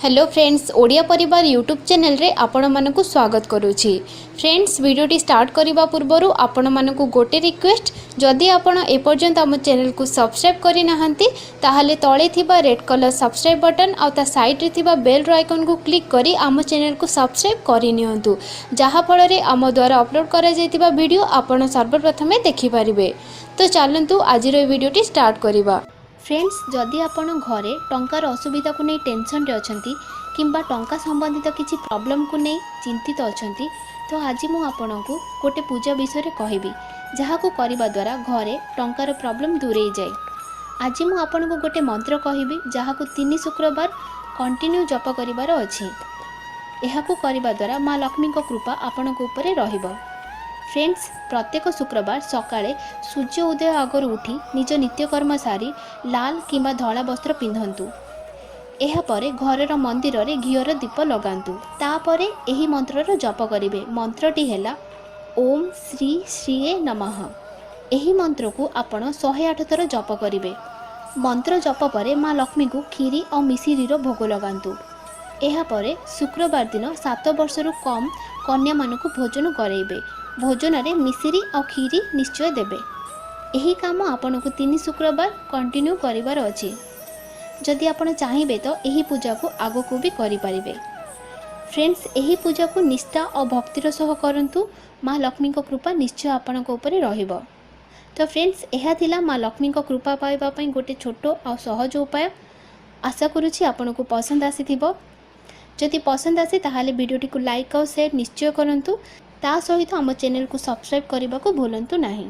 Hello friends, Odia परिवार YouTube channel रे आपण मानकु स्वागत करुछि। फ्रेंड्स, वीडियोटी स्टार्ट करबा पूर्वरु आपण मानकु गोटे रिक्वेस्ट, जदि आपण एपर्यंत आम चैनल को सब्सक्राइब करि नाहंती ताहाले तळे थिबा रेड कलर सब्सक्राइब बटन आ ता साइड रे थिबा बेल आइकन को क्लिक करी आम चैनल को सब्सक्राइब करि नियंतु, जहा फल रे आम द्वारा अपलोड करा जायतिबा वीडियो आपण सर्वप्रथमे देखि परिबे। तो चलंतु आज रो वीडियोटी स्टार्ट करिबा। फ्रेंड्स, जदि आपण घरे टंकार असुविधा को नहीं टेंशन रे अछंती किंबा टंका संबंधित किसी प्रॉब्लम को नहीं चिंतित अछंती, तो आज मु आपनकु गोटे पूजा विषय रे कहबी, जहा को करिबा द्वारा घरे टंकार प्रॉब्लम दूरेई जाए। आज मु आपनकु गोटे मंत्र कहबी, जहा को 3 शुक्रवार कंटिन्यू जप करिवार अछि। एहा को करिबा द्वारा माँ लक्ष्मी को कृपा आपनक ऊपर रहिबो। फ्रेंड्स, प्रत्येक शुक्रवार सकाळे सूर्य उदय आगर उठी निज नित्यकर्म सारी लाल किंबा धला वस्त्र पिंधंतु। एहा परे घरर मंदिर रे घियर दीप लगांतु। तापरे एही मंत्रर जप करिवे। मंत्रटी हेला ओम श्री श्रीये नमः। एही मंत्र को आपण 108 थर जप करिवे। मंत्र जप परे माँ लक्ष्मी को खीरी और मिसिरीर भोग लगांतु। एहा परे शुक्रवार दिन 7 वर्षरु कम कन्या मानकु भोजन करेइबे। भोजन रे मिसिरी और खीरी निश्चय देबे। एही काम आपन को 3 शुक्रवार कंटिन्यू करिवार अछि। जदि आपण चाहिबे तो एही पूजा को आगो को भी करि परिबे। फ्रेंड्स, एही पूजा को निष्ठा और भक्तिर सह करंतु, माँ लक्ष्मी को कृपा निश्चय आपण को ऊपर रहिबो। तो फ्रेंड्स, एहा थिला माँ लक्ष्मी को कृपा पाइबा पई गोटे छोटो और सहज उपाय। आशा करूछि आपण को पसंद आसीथिबो। जदि पसंद आसे ताहाले वीडियोटी को लाइक और शेयर निश्चय करंतु। ता सहित आम चैनल को सब्सक्राइब करने को भूलंतु नहीं।